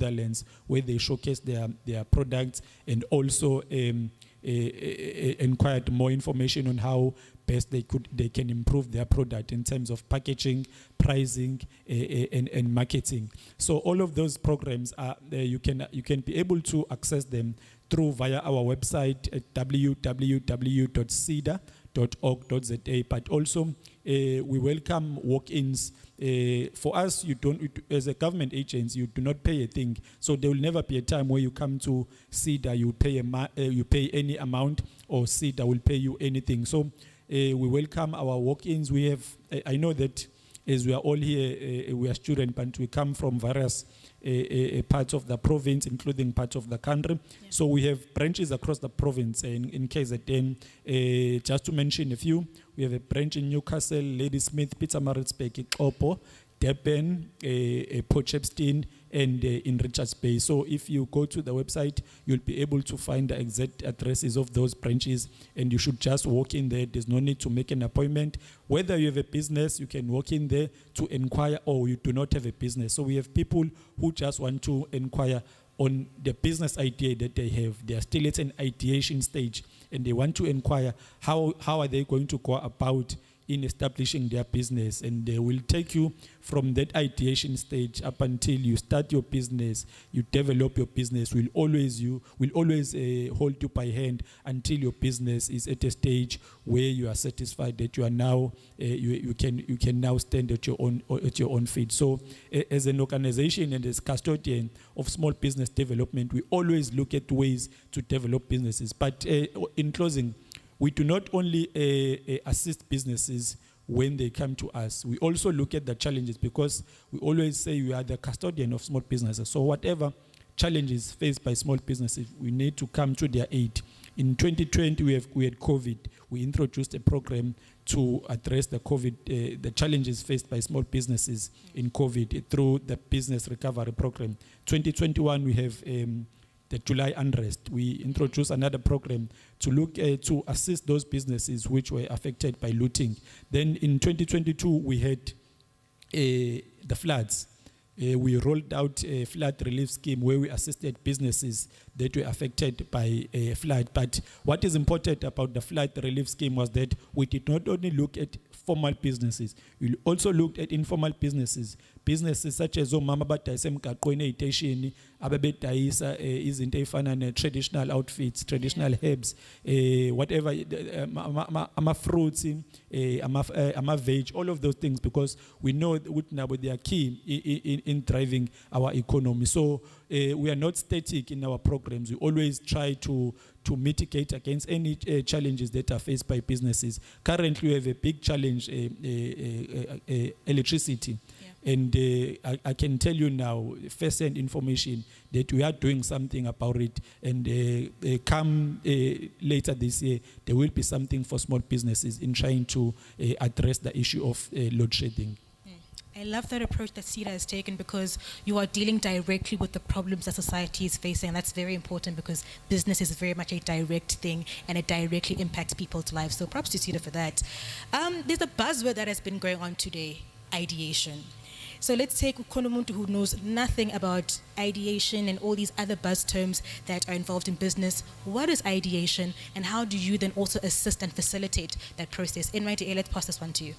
Netherlands, where they showcase their products and also inquired more information on how best they can improve their product in terms of packaging, pricing, and marketing. So all of those programs are you can be able to access them via our website at www.ceda.org.za. But also we welcome walk-ins. For us, you don't, as a government agency, you do not pay a thing. So there will never be a time where you come to CEDA, you pay any amount, or CEDA will pay you anything. So we welcome our walk-ins. We have, I know that as we are all here, we are students, but we come from various parts of the province, including parts of the country. Yeah. So we have branches across the province in KZN. Just to mention a few, we have a branch in Newcastle, Ladysmith, Pietermaritzburg, Opo, Durban, Port Shepstone, and in Richards Bay. So if you go to the website, you'll be able to find the exact addresses of those branches, and you should just walk in there. There's no need to make an appointment. Whether you have a business, you can walk in there to inquire, or you do not have a business. So we have people who just want to inquire on the business idea that they have. They are still at an ideation stage, and they want to inquire how are they going to go about in establishing their business, and they will take you from that ideation stage up until you start your business, you develop your business. Will always hold you by hand until your business is at a stage where you are satisfied that you are now you can now stand at your own feet. So as an organization and as custodian of small business development, we always look at ways to develop businesses. But in closing, we do not only assist businesses when they come to us. We also look at the challenges, because we always say we are the custodian of small businesses. So whatever challenges faced by small businesses, we need to come to their aid. In 2020, we had COVID. We introduced a program to address the challenges faced by small businesses in COVID through the business recovery program. 2021, we have the July unrest. We introduced another program to look to assist those businesses which were affected by looting. Then in 2022, we had the floods. We rolled out a flood relief scheme where we assisted businesses that were affected by a flood. But what is important about the flood relief scheme was that we did not only look at formal businesses, we also looked at informal businesses such as omama abadayisa emgaqweni ey'teshini ababedayisa izinto ey'fana ne-traditional outfits, traditional herbs, whatever, ama-fruits, ama-veg, all of those things, because we know that now they are key in driving our economy. So we are not static in our programs. We always try to mitigate against any challenges that are faced by businesses. Currently, we have a big challenge, electricity. Yeah. And I can tell you now, first-hand information, that we are doing something about it. And come later this year, there will be something for small businesses in trying to address the issue of load shedding. I love that approach that CEDA has taken, because you are dealing directly with the problems that society is facing, and that's very important because business is very much a direct thing and it directly impacts people's lives. So props to CEDA for that. There's a buzzword that has been going on today, ideation. So let's take Ukonomuntu, who knows nothing about ideation and all these other buzz terms that are involved in business. What is ideation, and how do you then also assist and facilitate that process? NYDA, let's pass this one to you.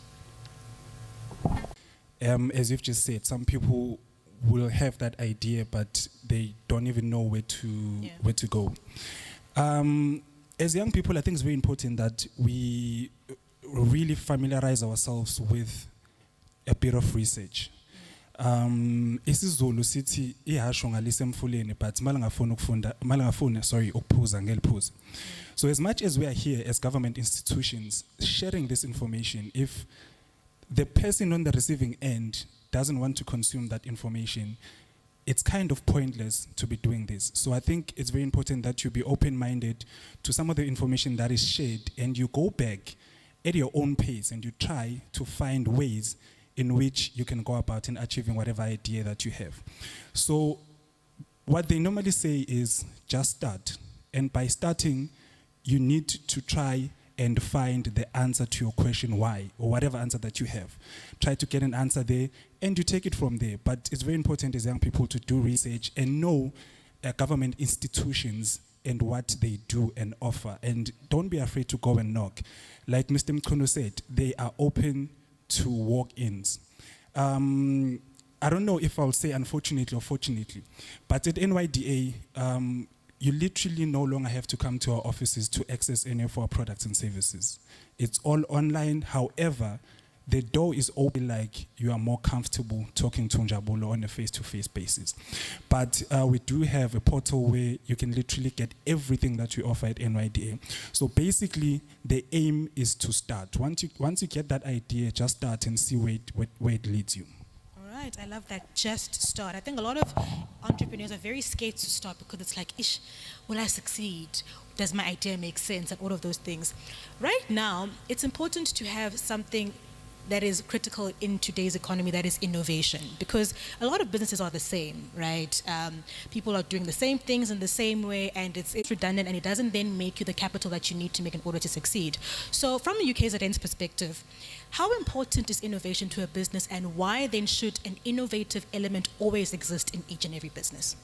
As you've just said, some people will have that idea, but they don't even know where to go. As young people, I think it's very important that we really familiarize ourselves with a bit of research. IsiZulu sithi ihasho ngalisa emfuleni, but ukuphuza ngeliphuza. So as much as we are here as government institutions sharing this information, if the person on the receiving end doesn't want to consume that information, it's kind of pointless to be doing this. So I think it's very important that you be open-minded to some of the information that is shared, and you go back at your own pace and you try to find ways in which you can go about in achieving whatever idea that you have. So what they normally say is just start. And by starting, you need to try and find the answer to your question why, or whatever answer that you have. Try to get an answer there, and you take it from there. But it's very important as young people to do research and know government institutions and what they do and offer. And don't be afraid to go and knock. Like Mr. Mkono said, they are open to walk-ins. I don't know if I'll say unfortunately or fortunately, but at NYDA, you literally no longer have to come to our offices to access any of our products and services. It's all online. However, the door is open, like you are more comfortable talking to Njabulo on a face-to-face basis. But we do have a portal where you can literally get everything that we offer at NYDA. So basically, the aim is to start. Once you get that idea, just start and see where it leads you. All right, I love that. Just start. I think a lot of entrepreneurs are very scared to start because it's like, ish, will I succeed? Does my idea make sense? And all of those things. Right now, it's important to have something that is critical in today's economy, that is innovation, because a lot of businesses are the same, right? People are doing the same things in the same way, and it's redundant, and it doesn't then make you the capital that you need to make in order to succeed. So from the UKZN's perspective, how important is innovation to a business, and why then should an innovative element always exist in each and every business?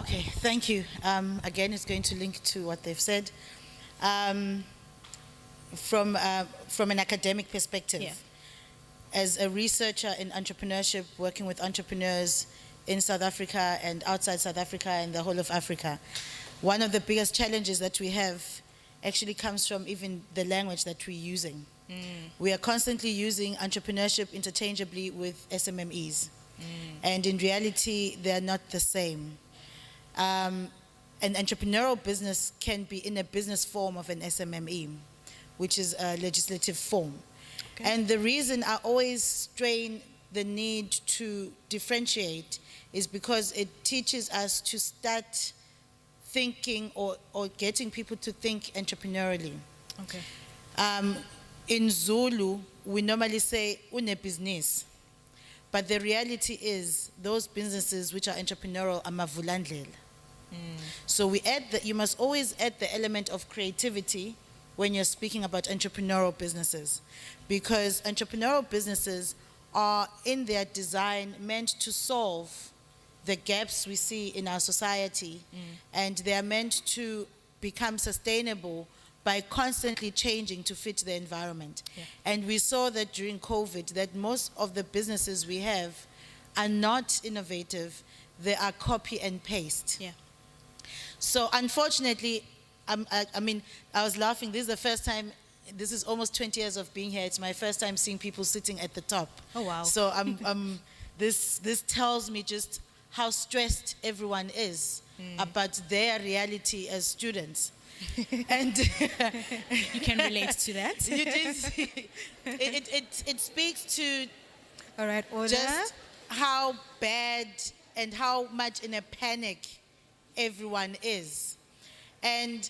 Okay, thank you. Again, it's going to link to what they've said. From an academic perspective, Yeah. as a researcher in entrepreneurship, working with entrepreneurs in South Africa and outside South Africa and the whole of Africa, one of the biggest challenges that we have actually comes from even the language that we're using. We are constantly using entrepreneurship interchangeably with SMMEs, and in reality, they are not the same. An entrepreneurial business can be in a business form of an SMME, which is a legislative form. Okay. And the reason I always strain the need to differentiate is because it teaches us to start thinking or getting people to think entrepreneurially. Okay. In Zulu, we normally say, une business. But the reality is, those businesses which are entrepreneurial are mavulandlela. So you must always add the element of creativity when you're speaking about entrepreneurial businesses, because entrepreneurial businesses are in their design meant to solve the gaps we see in our society, and they are meant to become sustainable by constantly changing to fit the environment. Yeah. And we saw that during COVID, that most of the businesses we have are not innovative, they are copy and paste. Yeah. So unfortunately, I was laughing. This is the first time, this is almost 20 years of being here. It's my first time seeing people sitting at the top. Oh, wow. So this tells me just how stressed everyone is about their reality as students. And You can relate to that. it speaks to All right, order. just how bad and how much in a panic everyone is. And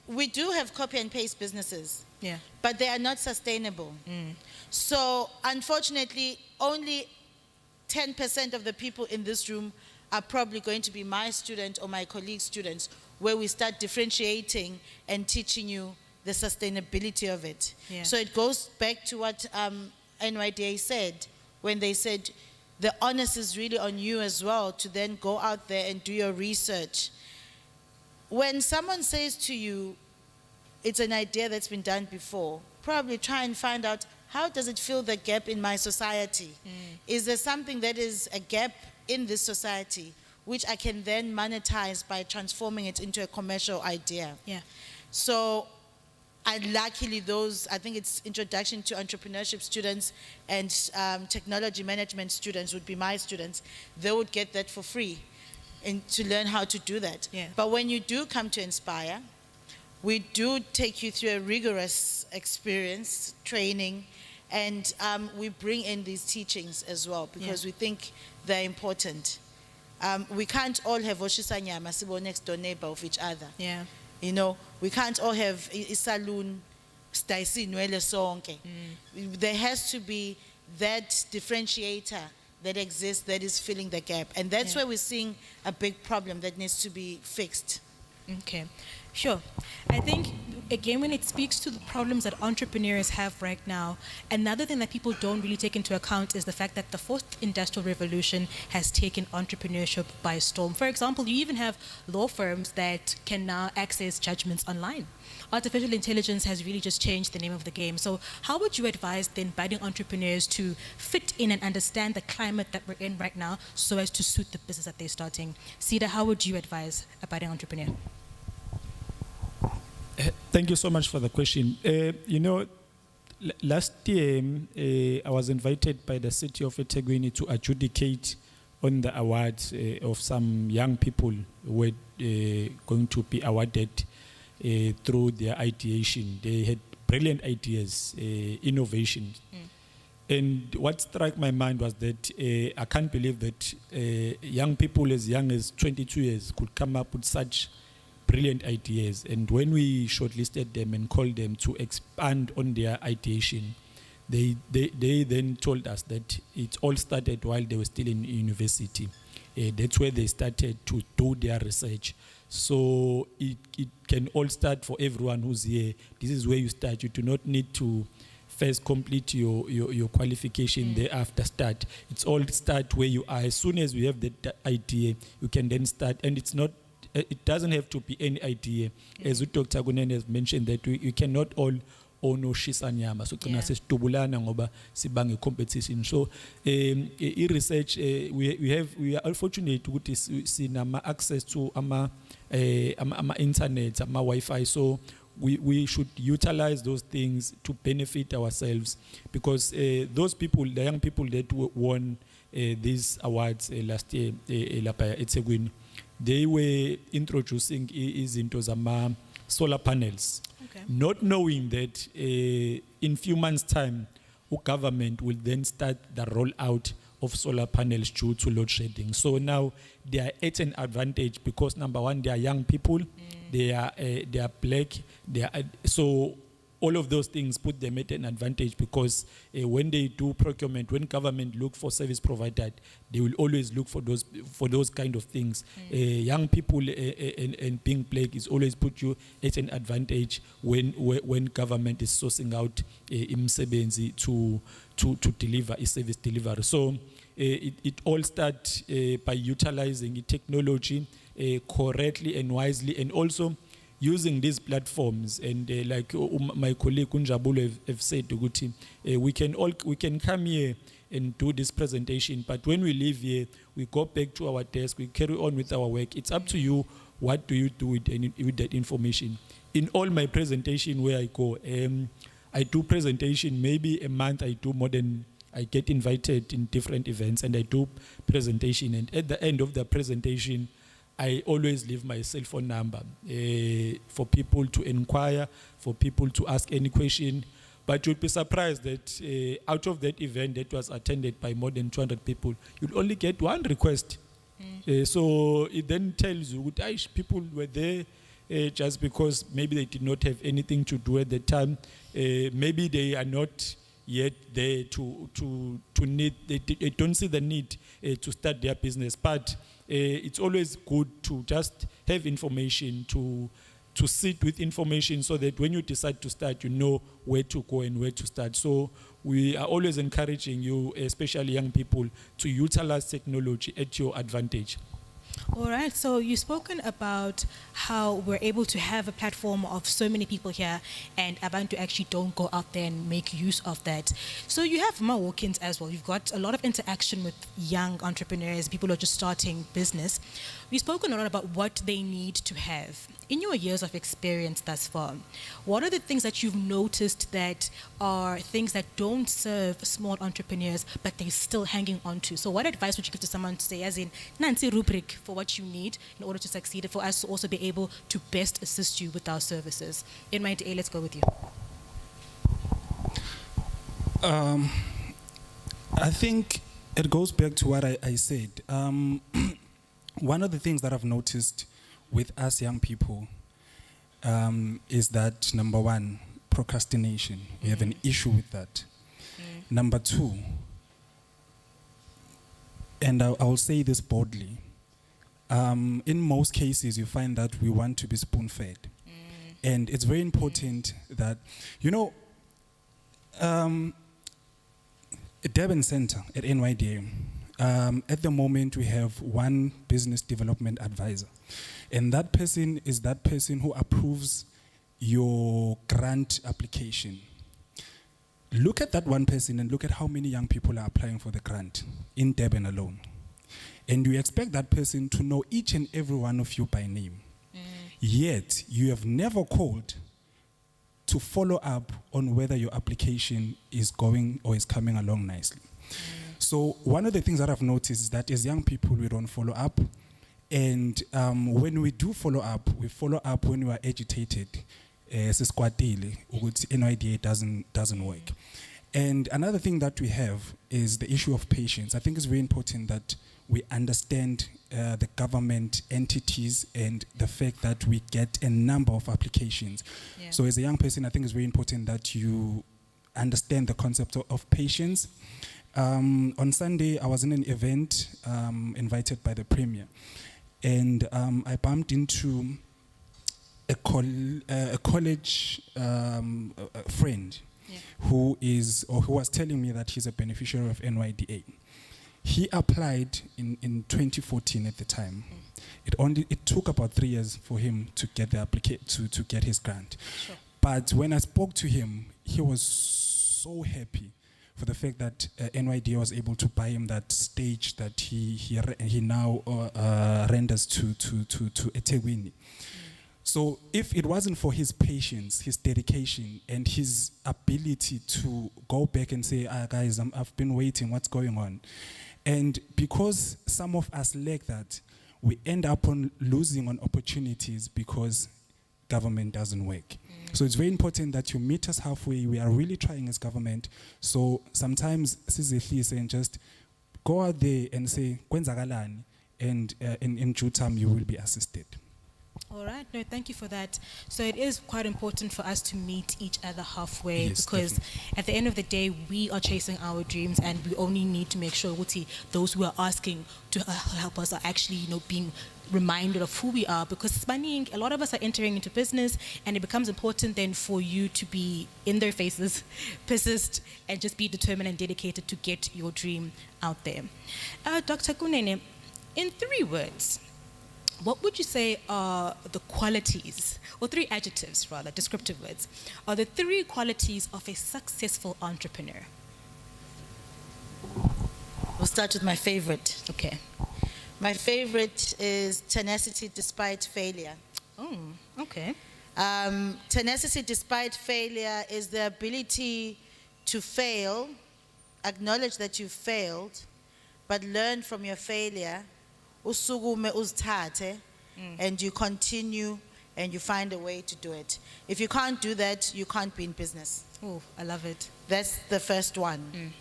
we do have copy and paste businesses, Yeah. but they are not sustainable. So unfortunately, only 10% of the people in this room are probably going to be my student or my colleague's students, where we start differentiating and teaching you the sustainability of it. Yeah. So it goes back to what NYDA said, when they said the onus is really on you as well to then go out there and do your research. When someone says to you, it's an idea that's been done before, probably try and find out, how does it fill the gap in my society? Is there something that is a gap in this society which I can then monetize by transforming it into a commercial idea? Yeah. So luckily I think it's introduction to entrepreneurship students and technology management students would be my students. They would get that for free and to learn how to do that. Yeah. But when you do come to Inspire, we do take you through a rigorous experience, training, and we bring in these teachings as well because we think they're important. We can't all have Oshisanyama, Sibo next door neighbor of each other. Yeah. You know, we can't all have a saloon, sonke. There has to be that differentiator that exists that is filling the gap. And that's where we're seeing a big problem that needs to be fixed. Okay. Sure. I think, again, when it speaks to the problems that entrepreneurs have right now, another thing that people don't really take into account is the fact that the fourth industrial revolution has taken entrepreneurship by storm. For example, you even have law firms that can now access judgments online. Artificial intelligence has really just changed the name of the game. So how would you advise then budding entrepreneurs to fit in and understand the climate that we're in right now so as to suit the business that they're starting? Sida, how would you advise a budding entrepreneur? Thank you so much for the question. Last year, I was invited by the city of eThekwini to adjudicate on the awards of some young people who were going to be awarded through their ideation. They had brilliant ideas, innovations. And what struck my mind was that I can't believe that young people as young as 22 years could come up with such brilliant ideas. And when we shortlisted them and called them to expand on their ideation, they then told us that it all started while they were still in university. That's where they started to do their research. So it can all start for everyone who's here. This is where you start. You do not need to first complete your qualification, thereafter start. It's all start where you are. As soon as you have that idea, you can then start. And it doesn't have to be any idea. As Dr. Gunen has mentioned, that you cannot all own shisanyama. So tubulana ngoba sibang competition. So research we are fortunate to see access to internet, Wi-Fi. So we should utilize those things to benefit ourselves, because those people, the young people that won these awards last year, they were introducing izinto zama solar panels, not knowing that in few months' time, government will then start the rollout of solar panels due to load shedding. So now they are at an advantage because, number one, they are young people, they are black, so all of those things put them at an advantage, because when they do procurement, when government look for service provided, they will always look for those kind of things. Young people and being black is always put you at an advantage when government is sourcing out imsebenzi to deliver a service delivery. So it all starts by utilizing technology correctly and wisely, and also using these platforms. And like my colleague Kunjabulo have said, we can come here and do this presentation, but when we leave here, we go back to our desk, we carry on with our work. It's up to you. What do you do with that information? In all my presentation where I go, I do presentation maybe a month. I get invited in different events and I do presentation, and at the end of the presentation, I always leave my cell phone number for people to inquire, for people to ask any question. But you'd be surprised that out of that event that was attended by more than 200 people, you'll only get one request. So it then tells you that people were there just because maybe they did not have anything to do at the time. Maybe they are not yet there to need, they don't see the need to start their business. But it's always good to just have information, to sit with information, so that when you decide to start, you know where to go and where to start. So we are always encouraging you, especially young people, to utilize technology at your advantage. All right, so you've spoken about how we're able to have a platform of so many people here, and Abantu actually don't go out there and make use of that. So you have more walk-ins as well. You've got a lot of interaction with young entrepreneurs, people who are just starting business. We've spoken a lot about what they need to have. In your years of experience thus far, what are the things that you've noticed that are things that don't serve small entrepreneurs, but they're still hanging on to? So what advice would you give to someone to say, as in, Nancy rubric for what you need in order to succeed, for us to also be able to best assist you with our services? In mind A, let's go with you. I think it goes back to what I said. One of the things that I've noticed with us young people is that, number one, procrastination. We have an issue with that. Number two, and I'll say this boldly, in most cases you find that we want to be spoon-fed. And it's very important that, at Durban Center at NYDA, at the moment we have one business development advisor. And that person is that person who approves your grant application. Look at that one person and look at how many young people are applying for the grant in Durban alone. And you expect that person to know each and every one of you by name. Yet, you have never called to follow up on whether your application is going or is coming along nicely. So one of the things that I've noticed is that as young people, we don't follow up. And when we do follow up when we are agitated. NYDA doesn't work. And another thing that we have is the issue of patience. I think it's very important that we understand the government entities and the fact that we get a number of applications. Yeah. So as a young person, I think it's very important that you understand the concept of patience. On Sunday, I was in an event invited by the Premier, and I bumped into a college friend who was telling me that he's a beneficiary of NYDA. He applied in 2014 at the time. It took about 3 years for him to get the to get his grant. Sure. But when I spoke to him, he was so happy for the fact that NYDA was able to buy him that stage that he now renders to eThekwini. So if it wasn't for his patience, his dedication, and his ability to go back and say, guys, I've been waiting, what's going on? And because some of us lack that, we end up on losing on opportunities because government doesn't work. So it's very important that you meet us halfway. We are really trying as government. So sometimes, and just go out there and say, "Kwenzakalani," and in due time you will be assisted. All right, no, thank you for that. So it is quite important for us to meet each other halfway, Yes, because definitely. at the end of the day, we are chasing our dreams, and we only need to make sure those who are asking to help us are actually, being reminded of who we are, because a lot of us are entering into business, and it becomes important then for you to be in their faces, persist, and just be determined and dedicated to get your dream out there. Dr. Kunene, in 3 words, what would you say are the qualities, or 3 adjectives rather, descriptive words, are the 3 qualities of a successful entrepreneur? We'll start with my favorite. Okay. My favorite is tenacity despite failure. Oh, okay. Tenacity despite failure is the ability to fail, acknowledge that you failed, but learn from your failure, usukume uzithathe, and you continue and you find a way to do it. If you can't do that, you can't be in business. Oh, I love it. That's the first one.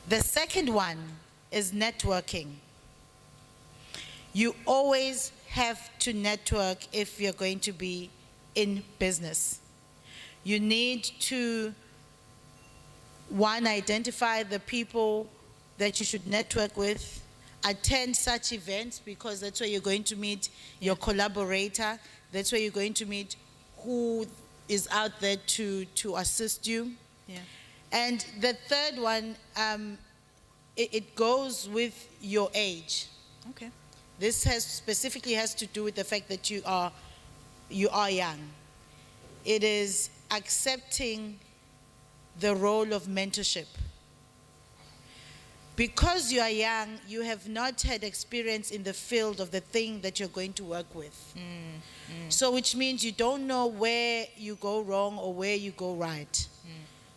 The second one is networking. You always have to network if you're going to be in business. You need to, one, identify the people that you should network with, attend such events, because that's where you're going to meet your collaborator. That's where you're going to meet who is out there to assist you. Yeah. And the third one, it goes with your age. Okay. This specifically has to do with the fact that you are young. It is accepting the role of mentorship. Because you are young, you have not had experience in the field of the thing that you're going to work with. So which means you don't know where you go wrong or where you go right.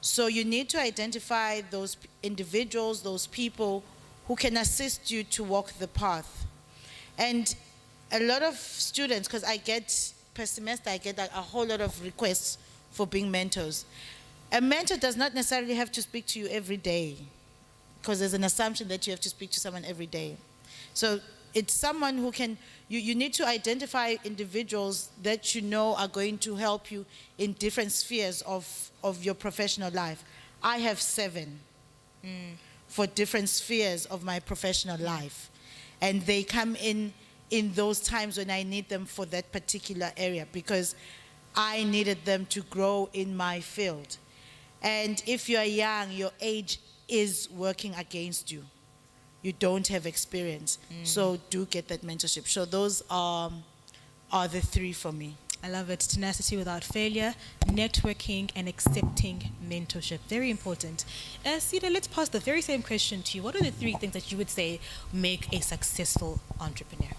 So you need to identify those individuals, those people who can assist you to walk the path. And a lot of students, because per semester I get a whole lot of requests for being mentors. A mentor does not necessarily have to speak to you every day, because there's an assumption that you have to speak to someone every day. So it's someone who can, you need to identify individuals that you know are going to help you in different spheres of your professional life. I have 7 for different spheres of my professional life. And they come in those times when I need them for that particular area, because I needed them to grow in my field. And if you are young, your age is working against you. You don't have experience. So do get that mentorship. So those are the three for me. I love it. Tenacity without failure, networking, and accepting mentorship. Very important. Sita, let's pose the very same question to you. What are the three things that you would say make a successful entrepreneur?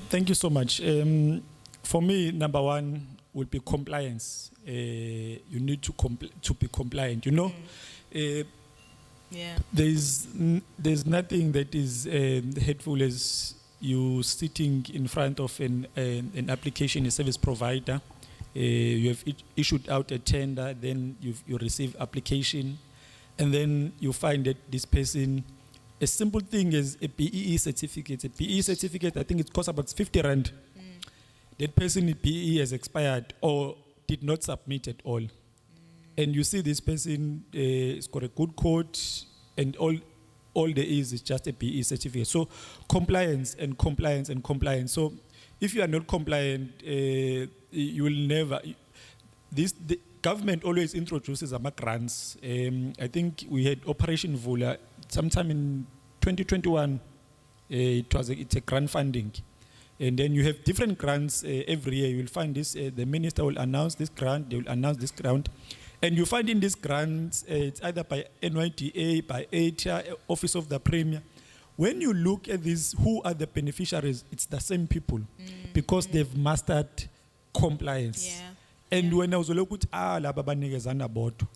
Thank you so much. For me, number one would be compliance. You need to be compliant. You know, Yeah. there's nothing that is hateful as you sitting in front of an application, a service provider. You have issued out a tender, then you receive application, and then you find that this person, a simple thing is a PEE certificate. A PEE certificate, I think it costs about 50 rand. That person in PEE has expired or did not submit at all. And you see this person has got a good code, and all there is just a PE certificate. So compliance and compliance and compliance. So if you are not compliant, you will never. The government always introduces grants. I think we had Operation Vula sometime in 2021. It's a grant funding. And then you have different grants every year. You will find this, the minister will announce this grant, they will announce this grant. And you find in these grants, it's either by NYDA, by ATA, Office of the Premier. When you look at this, who are the beneficiaries? It's the same people because they've mastered compliance. Yeah. And when I was looking at laba banikezana bodwa,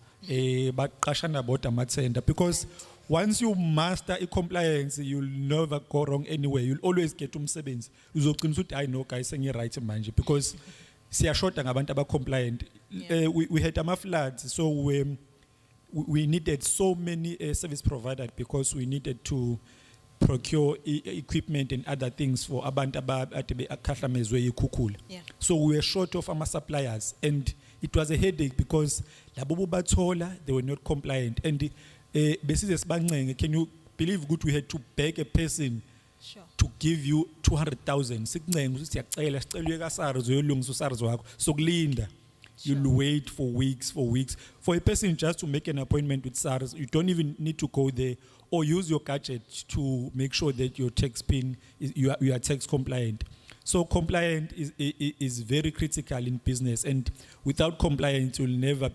baqashana bodwa amathenda, because once you master compliance, you'll never go wrong anywhere. You'll always get umsebenzi. Uzogcina ukuthi I know guys sengi right manje because siyashota ngabantu aba compliant. We had floods, so we needed so many service providers because we needed to procure equipment and other things for abantu akhahlamezwe yikhukhula. So we were short of our suppliers, and it was a headache because labo bathola they were not compliant. And can you believe good we had to beg a person to give you 200,000? You'll wait for weeks. For a person just to make an appointment with SARS, you don't even need to go there or use your gadget to make sure that your tax PIN, you are tax compliant. So compliant is very critical in business, and without compliance, you never.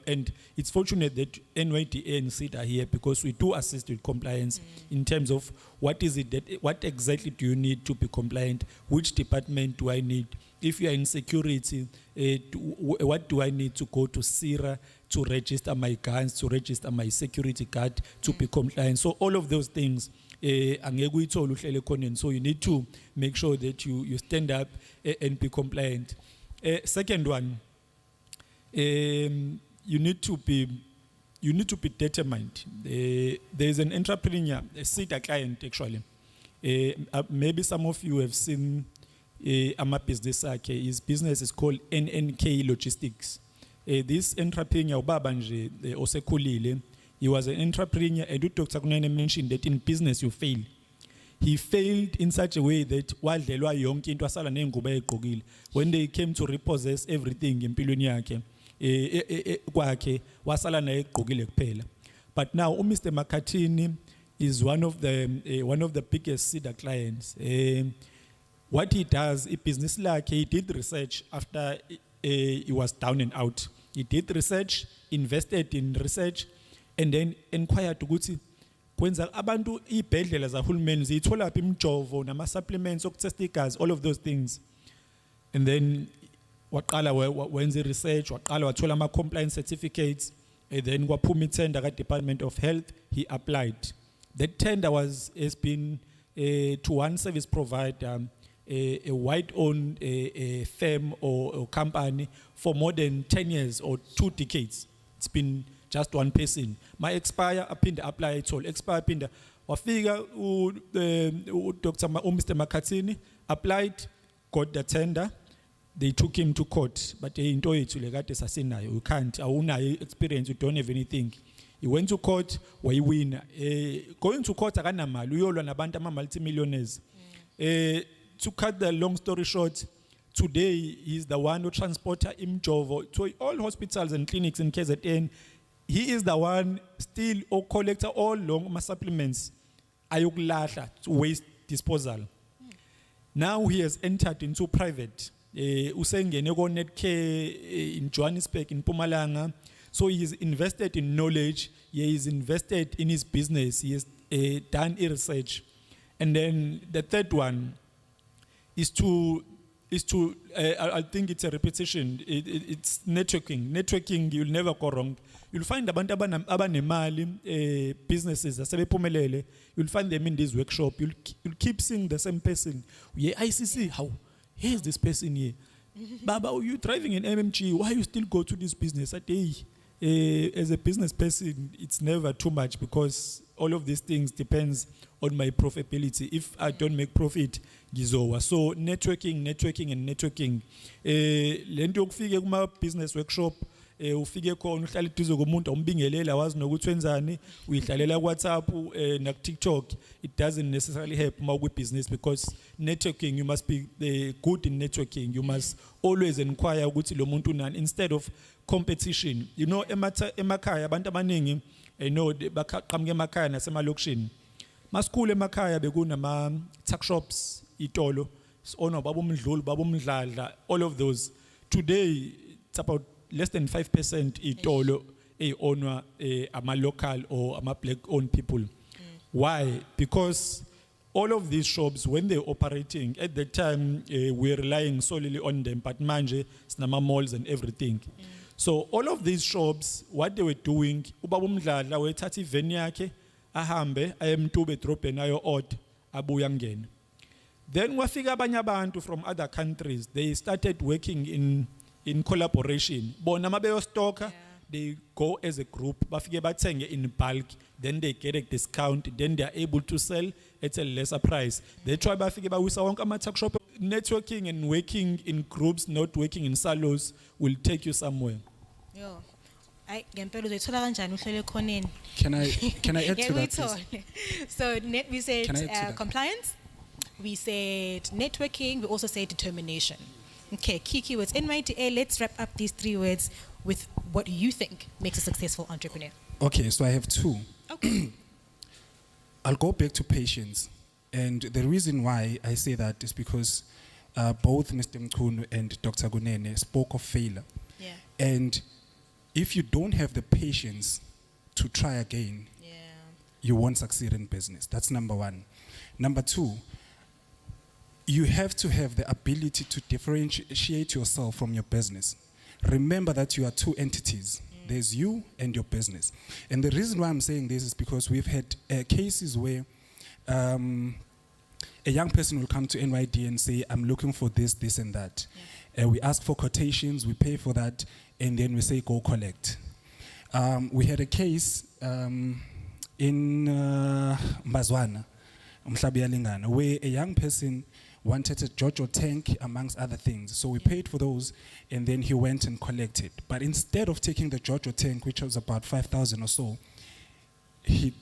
And it's fortunate that NYDA and SEED are here because we do assist with compliance in terms of what exactly do you need to be compliant, which department do I need. If you are in security, what do I need to go to SIRA to register my guns, to register my security card, to be compliant? So all of those things. So you need to make sure that you stand up and be compliant. Second one, you need to be determined. There is an entrepreneur, a SETA client actually. Maybe some of you have seen my business. His business is called NNK Logistics. This entrepreneur, Babanje, Osekulile, he was an entrepreneur, and Dr. Kunene mentioned that in business you fail. He failed in such a way that while they were young, when they came to repossess everything in Piluniake, but now Mr. Makatini is one of the biggest SEDA clients. What he does, a business like he did research after he was down and out. He did research, invested in research, and then inquired to ukuthi kwenza abantu ibhedlela zahulumeni zithola phi imjovo nama supplements okutest igazi, all of those things. And then waqala wenza research, waqala wathola ama compliance certificates, and then kwaphuma itender ka Department of Health. He applied. That tender has been to one service provider, a white-owned firm or company for more than 10 years or 2 decades. It's been just one person. My expire apinda apply it all. Expire apinda. Wafika Dr. Mr. Makatini applied, got the tender. They took him to court, but you can't. Experience. You don't have anything. He went to court. Why win? Going to court akanamali. Uyolwa nabantu ama multimillionaires. To cut the long story short, Today, he's the one who transports imjovo to all hospitals and clinics in KZN. He is the one still who collects all long supplements, ayokulahla, to waste disposal. Now he has entered into private. Usengene ko Netcare in Johannesburg, in Mpumalanga. So he is invested in knowledge. He is invested in his business. He has done research. And then the third one is to I think it's a repetition. It's networking. Networking, you'll never go wrong. You'll find abantu abanemali businesses asebephumelele. You'll find them in this workshop. You'll keep seeing the same person. Yeah, ICC, how? Here's this person here. Baba, you driving an MMG? Why you still go to this business? As a business person, it's never too much because all of these things depends on my profitability. If I don't make profit, gizowa. So networking, and networking. Lento yokufika kuma business workshop, ufike khona uhlala eduze komuntu ombingelela wazi nokuthi wenzani, uyihlalela WhatsApp na TikTok. It doesn't necessarily help my business because networking, you must be good in networking. You must always inquire ukuthi lo muntu nani instead of competition. You know, emakhaya abantu abaningi baqhamuke emakhaya nasemalokishini. Masikhulu emakhaya bekunama tuck shops, itolo, babomdladla, all of those. Today it's about less than 5% itolo owned ama local or ama black owned people. Why? Because all of these shops, when they're operating, at the time we're relying solely on them, but manje sinama malls and everything. So all of these shops, what they were doing, ubaba umdladla wethatha iveni yakhe ahambe ayemtube edrobheni ayo odd abuya ngene. Then wafika abanye abantu from other countries, they started working in collaboration. Bona mabeyo stocker, they go as a group, bafike bathenge in bulk, then they get a discount, then they are able to sell at a lesser price. They try bafike bawisa wonke ama-tuck shop. Networking and working in groups, not working in silos, will take you somewhere. Yo. Ngempela uzoyithola kanjani uhlele khoneni? Can I add to that, please? So we said Can I add to that? compliance, we said networking, we also said determination. Okay, key keywords. NYDA, let's wrap up these 3 words with what you think makes a successful entrepreneur. Okay, so I have 2. Okay. I'll go back to patience. And the reason why I say that is because both Mr. Mkhunu and Dr. Gunene spoke of failure. Yeah. And if you don't have the patience to try again, you won't succeed in business. That's number 1. Number 2, you have to have the ability to differentiate yourself from your business. Remember that you are 2 entities. There's you and your business. And the reason why I'm saying this is because we've had cases where a young person will come to NYD and say, I'm looking for this, this, and that. We ask for quotations, we pay for that, and then we say, go collect. We had a case in Mbazwana, Mhlabiyalingana, where a young person wanted a Jojo tank, amongst other things. So we paid for those, and then he went and collected. But instead of taking the Jojo tank, which was about 5,000 or so, he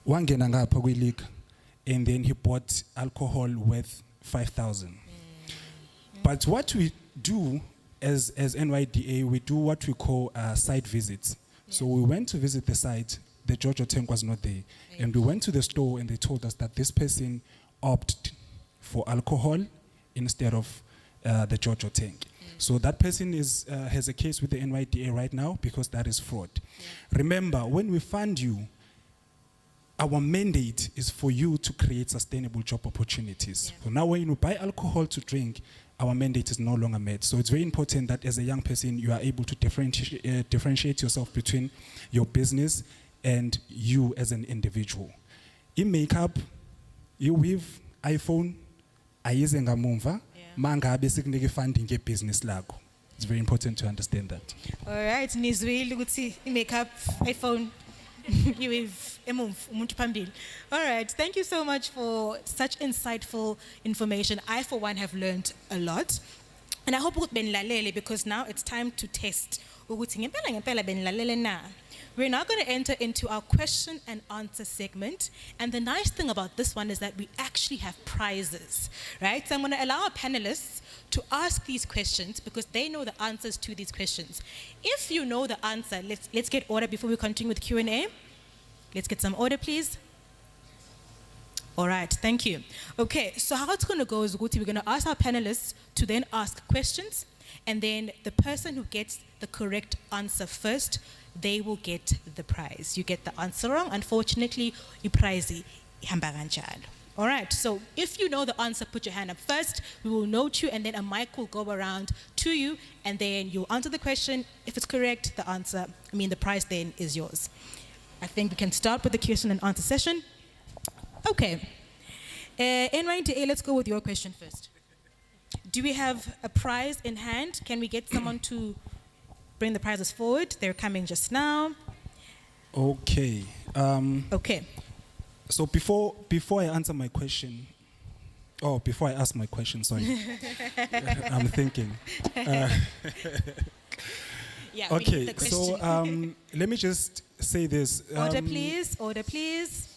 wangena ngapha kwi-league, and then he bought alcohol worth 5,000. But what we do as NYDA, we do what we call site visits. So we went to visit the site, the Jojo tank was not there. And we went to the store and they told us that this person opted for alcohol instead of the Jojo tank. So that person has a case with the NYDA right now because that is fraud. Remember, when we fund you, our mandate is for you to create sustainable job opportunities. So now when you buy alcohol to drink, our mandate is no longer met. So it's very important that as a young person, you are able to differentiate yourself between your business and you as an individual. In makeup, you weave iPhone, ayize ngamumva, mangabe sikunike funding business lakho. It's very important to understand that. All right, nizwile ukuthi makeup, iPhone, you have umuntu phambili. All right, thank you so much for such insightful information. I, for one, have learned a lot. And I hope ukuthi benilalele because now it's time to test ukuthi ngempela benilalele na. We're now going to enter into our question and answer segment. And the nice thing about this one is that we actually have prizes, right? So I'm going to allow our panelists to ask these questions because they know the answers to these questions. If you know the answer, let's get order before we continue with Q&A. Let's get some order, please. All right, thank you. Okay, so how it's going to go is, Guti, we're going to ask our panelists to then ask questions, and then the person who gets the correct answer first, they will get the prize. You get the answer wrong, unfortunately, you prize ihamba kanjalo. All right, so if you know the answer, put your hand up first. We will note you, and then a mic will go around to you, and then you'll answer the question. If it's correct, the prize then is yours. I think we can start with the question and answer session. Okay. NYDA, let's go with your question first. Do we have a prize in hand? Can we get someone to bring the prizes forward? They're coming just now. Okay. Okay. So before I answer my question, before I ask my question, sorry, I'm thinking. Yeah. Okay. So let me just say this. Order, please. Order, please.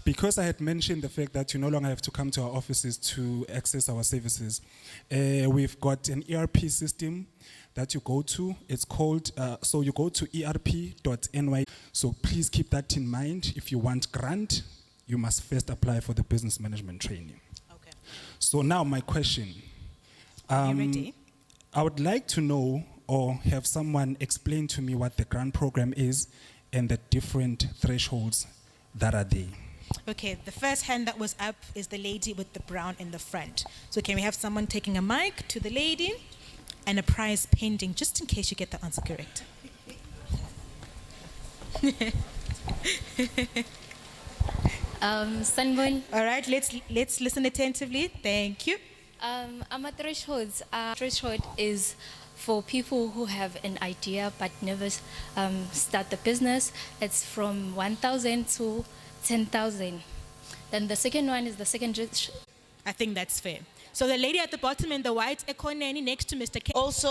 Because I had mentioned the fact that you no longer have to come to our offices to access our services, we've got an ERP system that you go to. It's called, so you go to erp.ny. So please keep that in mind. If you want grant, you must first apply for the business management training. Okay. So now my question. Are you ready? I would like to know or have someone explain to me what the grant program is and the different thresholds that are there. Okay, the first hand that was up is the lady with the brown in the front. So can we have someone taking a mic to the lady and a prize pending, just in case you get the answer correct? Sanbon, All right, let's listen attentively. Thank you. our thresholds. Threshold is for people who have an idea but never start the business. It's from 1,000 to 10,000. Then the second one is the second. I think that's fair. So the lady at the bottom in the white economy next to Mr. K. Also,